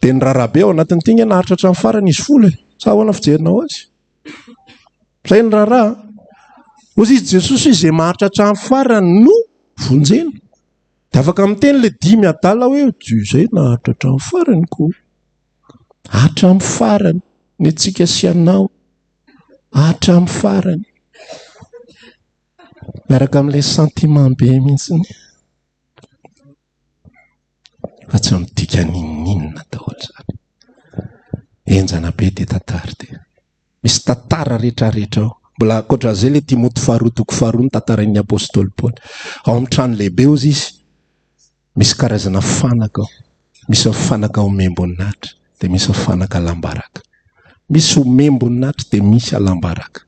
Dia ny rarabe ao anatin'ity nge naharitra hatramin'ny farany izy fola. Sa ahoana fijerinao azy? Zay ny raraha. Ozy izy Jesosy izay maharitra hatramin'ny farany no vonjena. Dia afaka miteny le 5 adala hoe zay naharitra hatramin'ny farany koa. Hatramin'ny farany. Ny antsika sy anao. Hatramin'ny farany. Miaraka amin'ilay sentiment be mihitsy. Fa tsy midika ninninona daholo zany. Enjana be dia tantara dia. Misy tantara rehetrarehetra ao. Mbola ankoatran'izay le Timoty 2:2 ny tantarain'ny apôstôly Paoly. Ao amin'ny trano lehibe ozy izy. Misy karazana fanaka ao. Misy fanaka ao membon'nahitra. Dia misy fanaka alambaraka. Misy ho membon'nahitra dia misy alambaraka.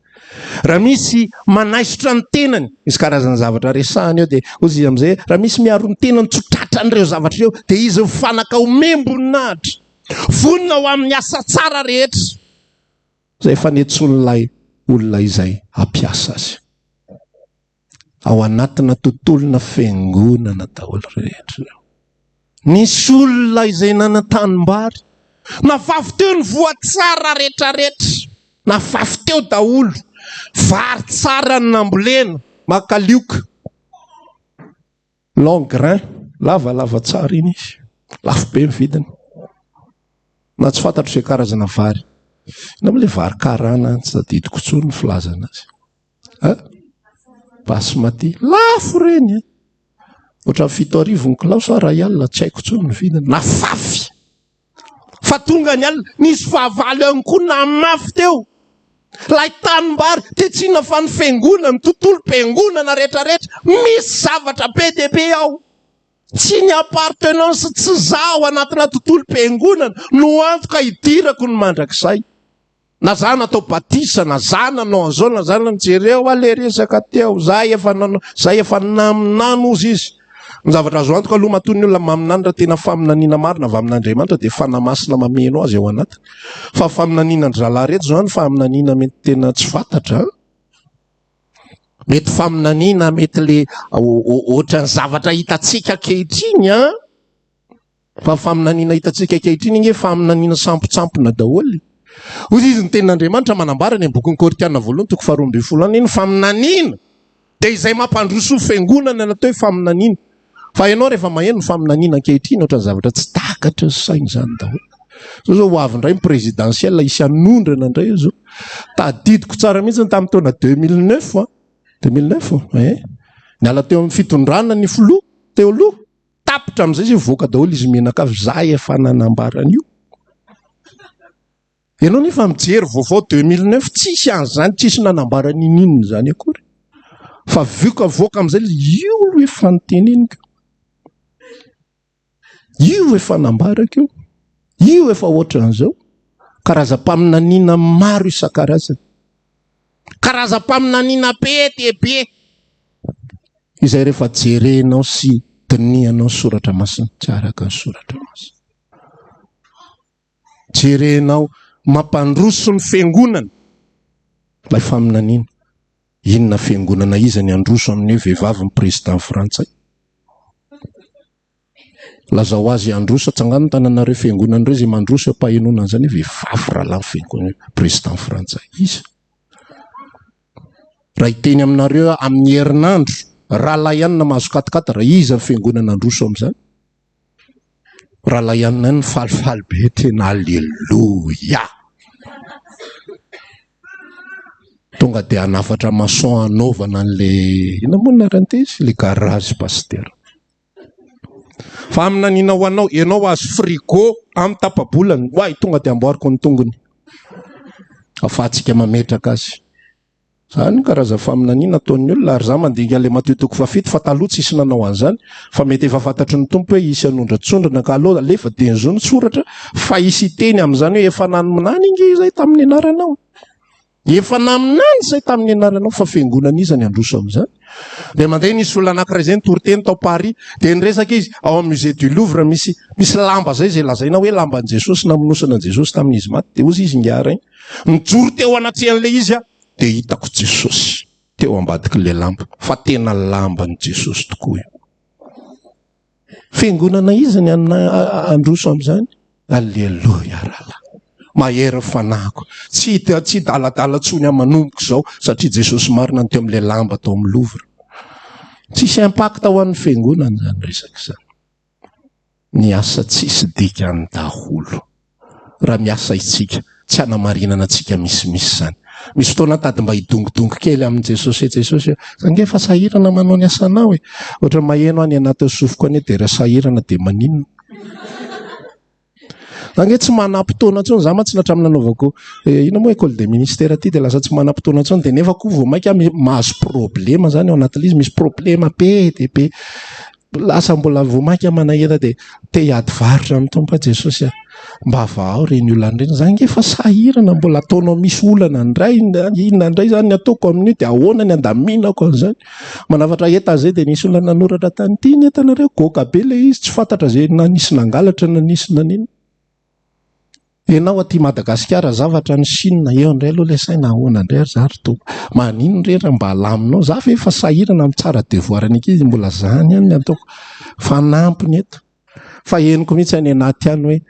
Raha misy manaisitra ny tenany, misy karazany zavatra resahany eo dia ozy amin'izay raha misy miaro ny tenany tsotratranyireo zavatra ireo dia izy mifanaka ho membonahitra. Vonona ho amin'ny asa tsara rehetra. Izay fanetson'ilay olona izay hampiasa azy. Ao anatina tontolona fiangonana daholo rehetra. Nisy olona izay nanantanimbary. Nafafy teo ny voatsara rehetrarehetra. Nafafy teo daholo. Vary tsara ny nambolena. Makalioka. Long grain. Lavalava tsara iny izy. Lafo be ny vidiny. Na tsy fantatro izay karazana vary. Na mle vary karana tsy tadidiko tsony ny filazana azy. Basmati. Lafo reny. Otra 7,000 kilao sa ray alina tsy haiko tsony ny vidiny. Nafafy. Fa tonga ny alina nisy fahavalo ihany koa namafy teo. Lay tanimbary tetsiana fa ny fiangonana, tontolo fiangonana rehetrarehetra misy zavatra be dia be ao. Tsy ny appartenance tsy zaho anatina tontolo fiangonana no antoka hidirako ny mandrakizay. Na za natao batisa, na za nanao an'izao, na za jereo le resaka teo. Zay efa naminano ozy izy. Ny zavatra azo antoka aloha maton'ny olona maminany raha tena faminaniana marina avy amin'Andriamanitra dia fanamasina mameno azy ao anatiny. Fa faminaniana zalareto zao ny faminaniana mety tena tsy fantatra. Mety faminaniana mety le ohatran'ny zavatra hitantsika kehitriny. Fa faminaniana hitantsika kehitriny nge faminaniana sampotsampona daholo. Ozy izy ny tenin'Andriamanitra manambara ny bokin'ny Koritiana 1:12 ny faminaniana dia izay mampandroso fiangonana natao faminaniana. Fa ianao rehefa maheno ny faminaniana ankehitriny ohatran'ny zavatra tsy takatra ny sainy izany daholo. Zao ho avy indray ny présidentielle isy anondrana indray zao. Tadidiko tsara mihitsy tamin'ny taona 2009. 2009. Niala teo amin'ny fitondrana ny filoha teo aloha. Tapitra amin'izay izy voaka daholo izy menakavy zay efa nanambarana io. Ianao nefa mijery vaovao 2009 tsisy an'izany, tsisy nanambarana ininona zany akory. Fa voaka amin'izay io efa niteneniko. Io efa nambarako io. Io efa ohatran'izao. Karazam-paminaniana maro isan-karazany. Karazam-paminaniana be dia be. Izay rehefa jerenao sy dinianao soratra masina tsy araka ny soratra masina. Jerenao mampandroso ny fiangonana. Ilay faminaniana. Inona fiangonana iza ny androso amin'ny vehivavy ny président frantsay. Lazao azy androso atsangano tananareo fiangonanareo izay mandroso ampahenona an'izany vehivavy rahalahy fiangonana président frantsay. Iza. Raha hiteny aminareo amin'ny herinandro rahalahy ihany na mahazo katikata raha iza ny fiangonana androso amin'izany. Rahalahy ihany ny falifaly be tena alleluia. Tonga dia hanafatra mason hanaovana an'le ina moa narante izy le garage pasteur. Fa aminanina ho anao, ianao azo frigo amin'ny tapabolany, hoay tonga dia amboariko ny tongony. Afahantsika mametraka azy. Zany karaza faminaniana ataon'ny olona ary za mandinika le Mateo 7 fa taloha tsisy nanao an'izany fa mety efa fantatry ny tompo hoe isy anondratsondrana ka aloha alefa denzo ny soratra fa isy teny amin'izany hoe efa naminany inge izay tamin'ny anaranao. Efa naminany izay tamin'ny anaranao fa fiangonana iza ny androso amin'izany. Dia mandeha nisy olona anankiray izay ny Toriteny tao Paris dia niresaka izy ao amin'ny musée du Louvre misy lamba zay izay lazaina hoe lamban'i Jesosy namonosana an'i Jesosy tamin'izy maty dia ozy izy ngara iny. Nijoro teo anatrehany izy dia hitako Jesosy teo ambadika le lamba fa tena lamban'i Jesosy tokoa io. Fiangonana iza ny androso amin'izany. Alleluia rahalahy. Mahery fanako. Tsy daladala tsony amanomboka izao satria Jesosy marina teo amin'ilay lamba tao amin'ny Louvre. Tsisy impact ho an'ny fiangonana izany resaka izany. Ny asa tsisy dikany daholo. Raha miasa itsika, tsy hanamarinana antsika misimisy izany. Misy fotoana tady mba hidongidongo kely amin'ny Jesosy. Jesosy zange fa sahirana manao ny asanao e. Ohatra maheno any anaty sofoko any dia raha sahirana dia maninona. Zange tsy manam-potoana tsony za mantsy natramin'ny nanaovako ina moa école des ministères aty dia lasa tsy manam-potoana tsony dia nefa koa vao mainka mahazo problema zany ao anatin'izy misy problema be dia be. lasa mbola vomaika manahira dia te hiady varotra amin'ny Tompo Jesosy mba vao reny olona ireny zany efa sahirana mbola ataonao misy olana indray inona indray zany ny ataoko amin'io dia ahoana ny andaminako an'izany manavatra entana zay dia nisy olona nanoratra tany ity ny entanareo goka be le izy tsy fantatra zay na nisy nangalatra na nisy nanina ianao aty Madagasikara zavatra ny Chine eo indray aloha le saina ahoana indray ary zary Tompo manino rera mba alaminao za fa efa sahirana amin'ny tsara devoirany izy mbola zany any ny ataoko fanampiny eto fa henoko mihitsy any anaty any hoe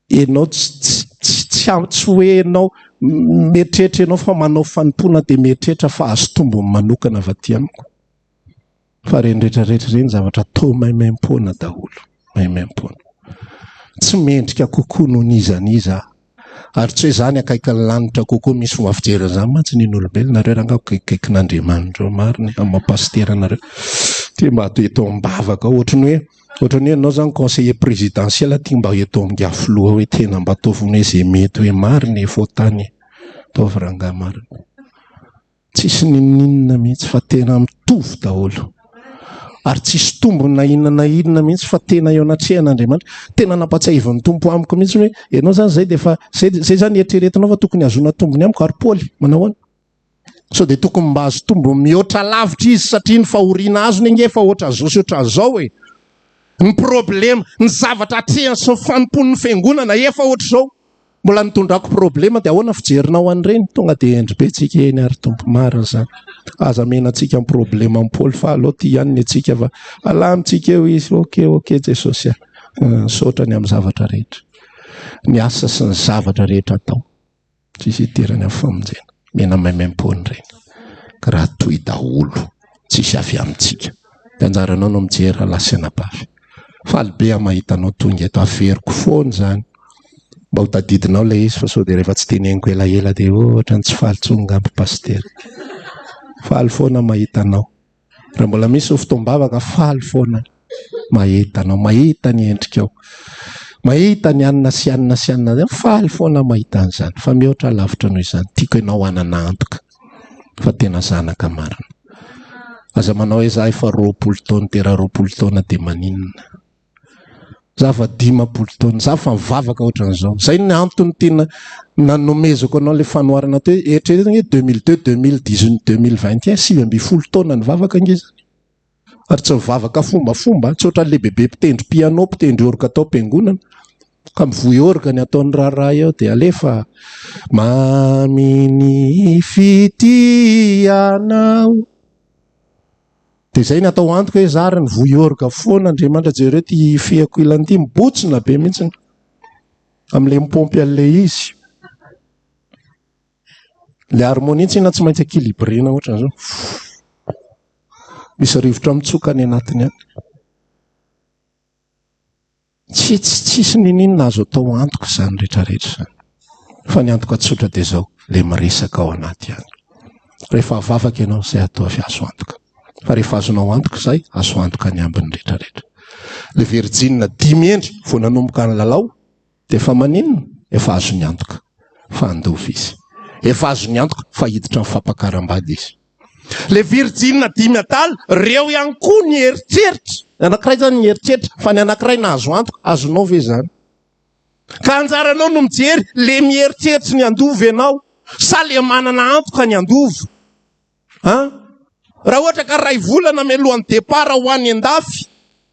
enao tsy hoe enao mieritreritra enao fa manao fanompona dia mieritreritra fa azo tombony manokana avy aty amiko fa reny rehetrarehetra reny zavatra to maimaim-poana daholo maimaim-poana tsy mendrika kokoa noho nizaniza ary tsy hoe zany akaiky ny lanitra kokoa misy fomba fijeriny zany mantsy ny olombelona nareo rangako kaikaikin'Andriamanitra mariny amin'ny mampasteranareo ty mba ato eto ambavaka ohatrany hoe ianao zany conseiller présidentiel ty mba eto amin'gafoloha hoe tena mba ataoviny hoe zay mety hoe mariny efo tany ataovy rangahy mariny tsisy ninina mihitsy fa tena mitovy daholo ary tsisy tombony na inona mihitsy fa tena eo anatrehan'Andriamanitra tena nampatsiahivo ny Tompo amiko mihitsy hoe ianao zany zay dia fa zay zany eritreretinao fa tokony hazona tombony amiko ary Paoly manao ahoana so dia tokony mba azo tombony mihoatra lavitra izy satria ny fahoriana azony nge fa ohatra zao sy ohatra zao hoe ny problema ny zavatra atrehany sy fanompon'ny fiangonana efa ohatra zao mbola nitondrako problema dia ahoana fijerinao an'ireny tonga dia endry be tsika eny ary Tompo marina zany aza mena antsika amin'ny problema amin'ny Paoly fa aloha ty ihany ny antsika fa alamitsika eo izy ok Jesosy sotra ny amin'ny zavatra rehetra ny asa sy ny zavatra rehetra atao tsisy hiterany amin'ny famonjena mena maimaim-poana ireny ka raha toy daholo tsisy avy amintsika dia anjaranao no mijery lasanabavy faly be amahitanao tonga eto averiko foana zany mba ho tadidinao le izy fa sao dia rehefa tsy teneniko elaela dia ohatra ny tsy faly tsonga ampy pastery faly foana mahitanao raha mbola misy ho fotoam-bavaka faly foana mahitanao mahita ny endrikao mahita ny anina sy anina faly foana mahita an'izany fa mihoatra lavitra noho izany tiako ianao hanana antoka fa tena zanaka marina aza manao hoe za efa 20 taona tera 20 taona dia maninona za fa 10 taona za fa mivavaka ohatran'izao zay ny antony tena nanomezako anao le fanoharana to eritreretina hoe 2002 2018 2021 20 taona nivavaka nge zany ary tsy mivavaka fombafomba tsy ohatra le bebe mpitendry piano mpitendry orika atao am-piangonana ka mivoy orika ny ataon'ny raharaha eo dia alefa maminy fitianao dia zay ny atao antoka hoe zary ny voy orika foana Andriamanitra jereo ty fiako ilan'ity mibotsina be mihitsy amin'le mipompy an'le izy le harmonie tsina tsy maintsy équilibrena ohatran'izao misy rivotra mitsoka any anatiny any tsisy ninina azo atao antoka zany rehetrarehetra zany fa ny antoka tsotra dia zao le miresaka ao anaty any rehefa avavaka ianao zay atao avy azo antoka fa rehefa azonao antoka izay azo antoka ny ambiny rehetrarehetra le virjina 10 endry vao nanomboka ny lalao dia efa maninona efa azo ny antoka fa andovy izy efa azo ny antoka fa hiditra amin'ny fampakaram-bady izy le virjina 10 ataly reo ihany koa ny eritreritra anankiray zany ny eritreritra fa ny anankiray na azo antoka azonao ve zany ka anjaranao no mijery le mieritreritra ny andovy ianao sa le manana antoka ny andovy raha ohatra ka ray volana melohan'ny départ ho any an-dafy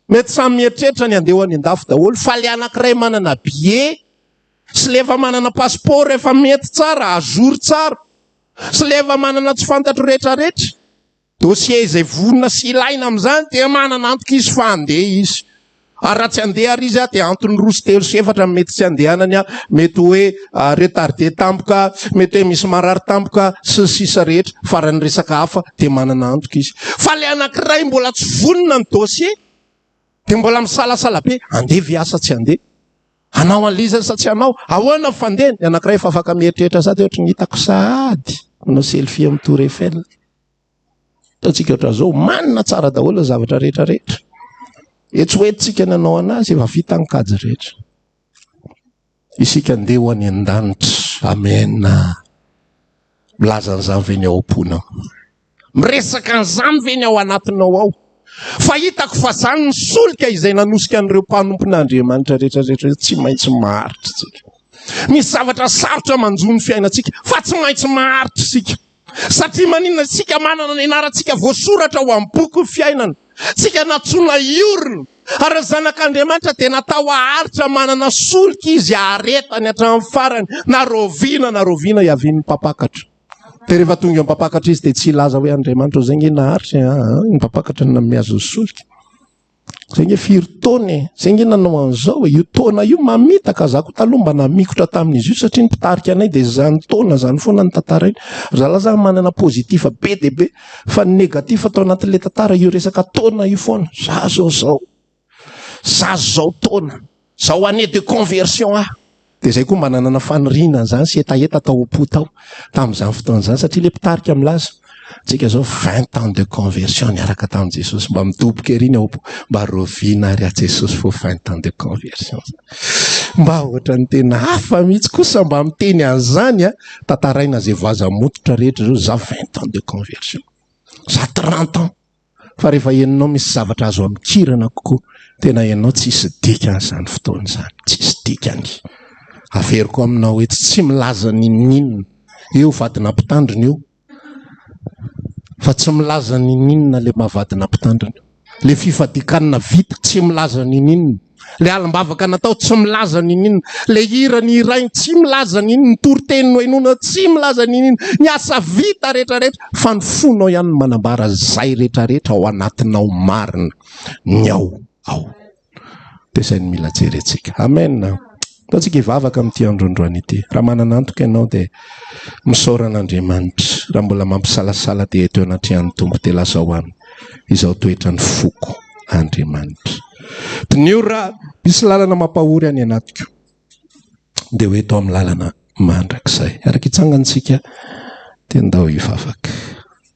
mety samy mieritreritra ny andeha ho any an-dafy daholo fa le anankiray manana billet sy le efa manana passeport efa mety tsara azory tsara sy le efa manana tsy fantatro rehetrarehetra dossier izay vonona sy ilaina amin'izany dia manana antoka izy fa andeha izy ary raha tsy andeha ary izy dia antony roa sy telo sy efatra mety tsy andehanany mety hoe retardé tampoka mety hoe misy marary tampoka sy sisa rehetra farany resaka hafa dia manana antoka izy fa le anankiray mbola tsy vonona ny dossier dia mbola misalasala be andeha viasa tsy andeha anao an'liza sa tsy anao ahoana fandeha ny anankiray fa afaka mieritreritra sady ohatra ny hitako sady manao selfie amin'ny Tour Eiffel taontsika ohatran'izao manina tsara daholo zavatra rehetrarehetra etsy hoe tsika nanao anazy efa vita ny kajy rehetra isika andeha ho any an-danitra amena milaza an'izany ve ny ao am-ponao miresaka an'izany ve ny ao anatinao ao fa hitako fa zany ny solika izay nanosika an'ireo mpanompon'Andriamanitra rehetrarehetra tsy maintsy maharitra tsika. Misy zavatra sarotra manjo ny fiainantsika fa tsy maintsy maharitra sika. Satria maninona tsika manana ny anarantsika voasoratra ao amin'ny boky ny fiainana. Tsika natsoina iorina. Ary zanak'Andriamanitra dia natao haharitra manana solika izy aretany hatramin'ny farany na roviana iavian'ny mpapakatra. Dia rehefa tonga mpapakatra izy dia tsy ilaza hoe Andriamanitra zay nge naharitra ny mpapakatra nanome azy solika. Zay nge firy taona zay nge nanao an'izao io taona io mamitaka zako taloha mba namikotra tamin'izy io satria ny mpitarika anay dia zany taona zany foana ny tantara iny. Zalaza manana pozitifa be dia be fa ny negatif atao anatin'ilay tantara io resaka taona io foana. Zao taona zao année de conversion dia zay koa mba nanana faniriana zany sy etaeta tao am-po tamin'izany fotoana zany satria le mpitarika milaza tsika zao 20 ans de conversion niaraka tamin'i Jesosy mba midoboka eriny ao mba roviana ary a Jesosy fo 20 ans de conversion mba ohatra ny tena hafa mihitsy kosa mba miteny an'izany tantaraina zay voaza mototra rehetra zao za 20 ans de conversion za 30 ans fa rehefa henonao misy zavatra azo amikirana kokoa tena henonao tsisy dikan'izany fotoana zany tsisy dikany. Averiko aminao hoe tsy milaza ninina eo vadina mpitandrina io fa tsy milaza ninina le mahavadina mpitandrina. Le fifadikanina vita tsy milaza ninina. Le alimbavaka natao tsy milaza ninina. Le hira ny hirainy tsy milaza ninina. Ny toriteny noenona tsy milaza ninina. Ny asa vita rehetrarehetra fa ny fonao ihany no manambara zay rehetrarehetra ao anatinao marina ny ao. Dia izay ny mila jerentsika. Amen. Tatsika hivavaka amin'ity androandroany ity. Raha manana antoka ianao dia misaoran'Andriamanitra. Raha mbola mampisalasala dia eto anatrehan'ny tompo dia lasa ho aminy. Izao toetra ny foko Andriamanitra. Tinio raha misy lalana mampahory any anatiko dia ho eto amin'ny lalana mandrakizay. Araka hitsangantsika dia ndao hivavaka.